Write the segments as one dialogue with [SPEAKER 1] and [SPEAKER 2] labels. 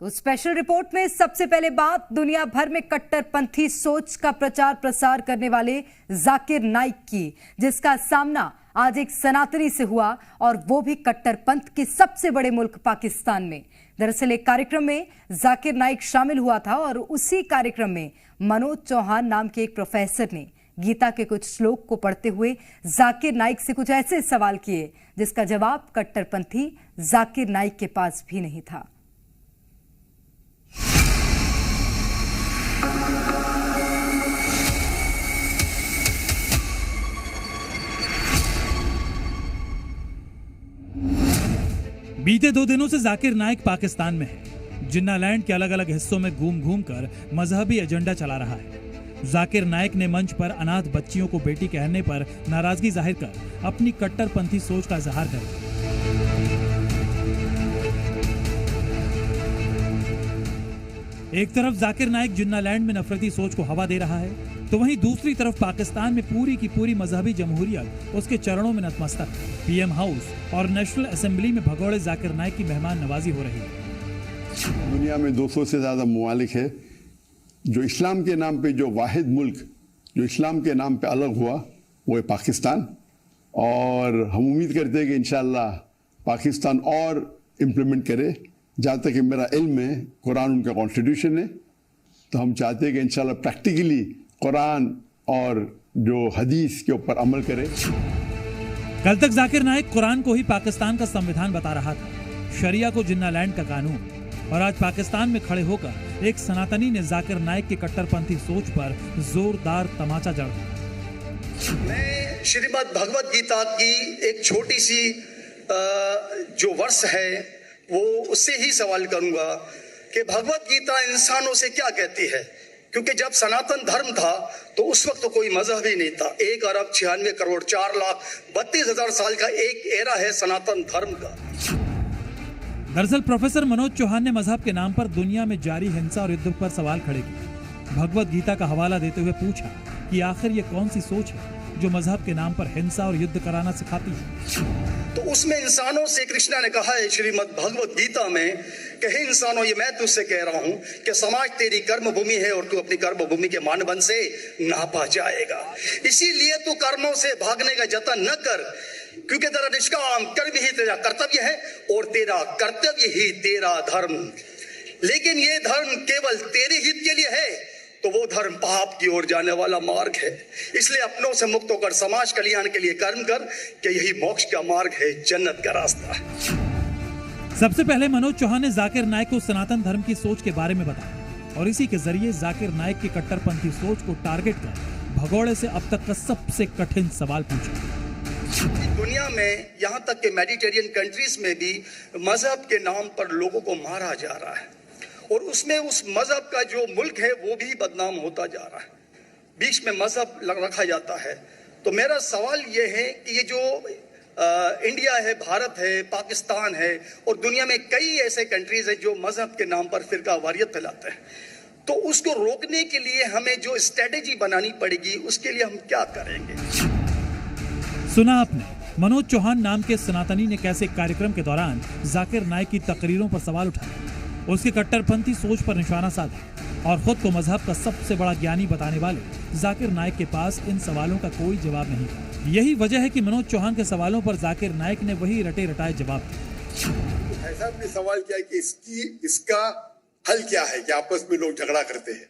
[SPEAKER 1] तो special report में सबसे पहले बात दुनिया भर में कट्टरपंथी सोच का प्रचार प्रसार करने वाले जाकिर नाइक की, जिसका सामना आज एक सनातनी से हुआ और वो भी कट्टरपंथ के सबसे बड़े मुल्क पाकिस्तान में। दरअसल एक कार्यक्रम में जाकिर नाइक शामिल हुआ था और उसी कार्यक्रम में मनोज चौहान नाम के एक प्रोफेसर ने गीता के कुछ श्लोक को पढ़ते हुए जाकिर नाइक से कुछ ऐसे सवाल किए जिसका जवाब कट्टरपंथी जाकिर नाइक के पास भी नहीं था।
[SPEAKER 2] बीते 2 दिनों से जाकिर नाइक पाकिस्तान में है। जिन्नालैंड के अलग अलग हिस्सों में घूम घूम कर मजहबी एजेंडा चला रहा है। जाकिर नाइक ने मंच पर अनाथ बच्चियों को बेटी कहने पर नाराजगी जाहिर कर अपनी कट्टरपंथी सोच का इजहार किया। एक तरफ जाकिर नाइक जिन्नालैंड में नफरती सोच को हवा दे रहा है, तो वहीं दूसरी तरफ पाकिस्तान में पूरी की पूरी मजहबी जमहूरियत उसके चरणों में नतमस्तक है। पीएम हाउस और नेशनल असेंबली में भगोड़े जाकिर नाइक की मेहमान नवाजी हो रही है।
[SPEAKER 3] दुनिया में 200 से ज्यादा ममालिक है जो इस्लाम के नाम पे, जो वाहिद मुल्क जो इस्लाम के नाम पे अलग हुआ वो है पाकिस्तान। और हम उम्मीद करते हैं कि इंशाअल्लाह पाकिस्तान और इम्प्लीमेंट करे। जहाँ तक कि मेरा इल्म है, कुरान उनका कॉन्स्टिट्यूशन है, तो हम चाहते हैं कि इंशाअल्लाह प्रैक्टिकली कुरान और जो हदीस के ऊपर अमल करे।
[SPEAKER 2] कल तक जाकिर नाइक कुरान को ही पाकिस्तान का संविधान बता रहा था, शरिया को जिन्नालैंड का कानून, और आज पाकिस्तान में खड़े होकर एक सनातनी ने जाकिर नाइक की कट्टरपंथी सोच पर जोरदार तमाचा जड़ दिया।
[SPEAKER 4] मैं श्रीमद् भगवत गीता की एक छोटी सी जो वर्ष है वो उससे ही सवाल करूंगा कि भगवत गीता इंसानों से क्या कहती है। क्योंकि जब सनातन धर्म था तो उस वक्त तो कोई मजहब ही नहीं था। 1 अरब 96 करोड़ 4,32,000 साल का एक एरा है सनातन धर्म का।
[SPEAKER 2] दरअसल प्रोफेसर मनोज चौहान ने मजहब के नाम पर दुनिया में जारी हिंसा और युद्ध पर सवाल खड़े किए। भगवत गीता का हवाला देते हुए पूछा कि आखिर ये कौन सी सोच है जो मजहब के नाम पर हिंसा और युद्ध कराना सिखाती है।
[SPEAKER 4] तो उसमें इंसानों से कृष्णा ने कहा है श्रीमद् भगवत गीता में कि हे इंसानों, ये मैं तुझसे कह रहा हूं कि समाज तेरी कर्म भूमि है और तू अपनी कर्म भूमि के मानदंड से नापा जाएगा। इसीलिए तू कर्मों से भागने का जतन न कर, क्योंकि तेरा निष्काम कर्म ही तेरा कर्तव्य है और तेरा कर्तव्य ही तेरा धर्म। लेकिन ये धर्म केवल तेरे हित के लिए है तो वो धर्म पाप की ओर जाने वाला मार्ग है। इसलिए अपनों से मुक्त होकर समाज कल्याण के लिए कर्म कर, कि यही मोक्ष का मार्ग है, जन्नत का रास्ता है।
[SPEAKER 2] सबसे पहले मनोज चौहान ने जाकिर नाइक को सनातन धर्म की सोच के बारे में बताया और इसी के जरिए जाकिर नाइक की कट्टरपंथी सोच को टारगेट कर भगोड़े से अब तक का सबसे कठिन सवाल पूछा।
[SPEAKER 4] दुनिया में यहाँ तक कि मेडिटेरियन कंट्रीज में भी मजहब के नाम पर लोगों को मारा जा रहा है और उसमें उस मजहब का जो मुल्क है वो भी बदनाम होता जा रहा है। बीच में मजहब रखा जाता है। तो मेरा सवाल ये है कि ये जो इंडिया है, भारत है, पाकिस्तान है और दुनिया में कई ऐसे कंट्रीज हैं जो मजहब के नाम पर फिरका वारियत फैलाते हैं, तो उसको रोकने के लिए हमें जो स्ट्रेटेजी बनानी पड़ेगी उसके लिए हम क्या करेंगे।
[SPEAKER 2] सुना आपने मनोज चौहान नाम के सनातनी ने कैसे कार्यक्रम के दौरान जाकिर नाइक की तकरीरों पर सवाल उठाया, उसकी कट्टरपंथी सोच पर निशाना साधा और खुद को मजहब का सबसे बड़ा ज्ञानी बताने वाले जाकिर नाइक के पास इन सवालों का कोई जवाब नहीं था। यही वजह है कि मनोज चौहान के सवालों पर जाकिर नाइक ने वही रटे रटाए जवाब दिए।
[SPEAKER 5] ऐसा आपने सवाल किया कि इसका हल क्या है कि आपस में लोग झगड़ा करते हैं।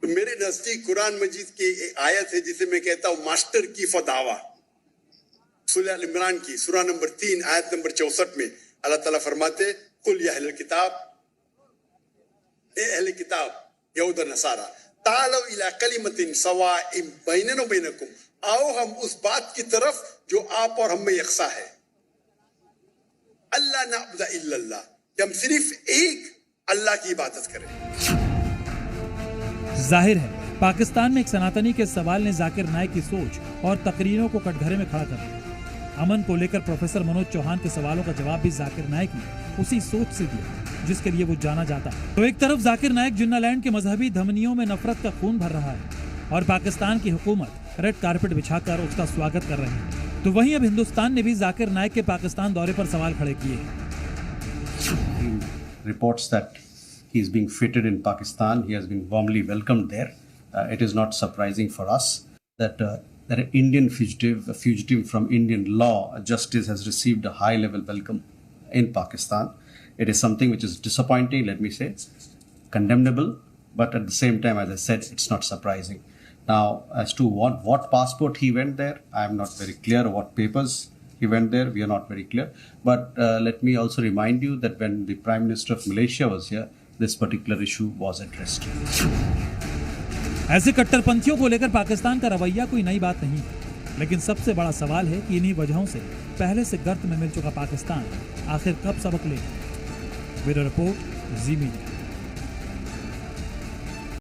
[SPEAKER 5] तो मेरे नजदीक कुरान मजीद की एक आयत है जिसे मैं कहता हूँ मास्टर की फदावा, सूरह अल इमरान की सूरह नंबर 3 आयत नंबर 64 में अल्लाह ताला फरमाते, कुल या अहले किताब, ए अहले किताब यहूद और नसारा, तालौ इला कलिमतिन सवाइम बैनना व बैनकुम, आओ हम उस बात की तरफ जो आप और हम में यकसा है। अल्लाह नअबुद इल्लल्लाह, कि हम सिर्फ एक अल्लाह की इबादत करें।
[SPEAKER 2] जाहिर है पाकिस्तान में एक सनातनी के सवाल ने जाकिर नाइक की सोच और तकरीरों को कटघरे में खड़ा कर दिया। अमन को लेकर प्रोफेसर मनोज चौहान के सवालों का जवाब भी जाकिर नाइक ने उसी सोच से दिया जिसके लिए वो जाना जाता है। तो एक तरफ जाकिर नाइक जिन्नालैंड के मजहबी धमनियों में नफरत का खून भर रहा है और पाकिस्तान की हुकूमत रेड कारपेट बिछाकर उसका स्वागत कर रही है, तो वहीं अब हिंदुस्तान ने भी जाकिर नाइक के पाकिस्तान दौरे पर सवाल खड़े किए हैं।
[SPEAKER 6] reports that he is being fitted in Pakistan. He has been warmly welcomed there. It is not surprising for us that an Indian fugitive, a fugitive from Indian law, justice, has received a high-level welcome in Pakistan. It is something which is disappointing, let me say, condemnable, but at the same time, as I said, it's not surprising. Now, as to what passport he went there, I am not very clear. What papers he went there, we are not very clear. But let me also remind you that when the Prime Minister of Malaysia was here, this particular issue was addressed.
[SPEAKER 2] ऐसे कट्टरपंथियों को लेकर पाकिस्तान का रवैया कोई नई बात नहीं है, लेकिन सबसे बड़ा सवाल है कि इन्हीं वजहों से पहले से गर्त में मिल चुका पाकिस्तान आखिर कब सबक लेगा। ब्यूरो रिपोर्ट, जी मीडिया।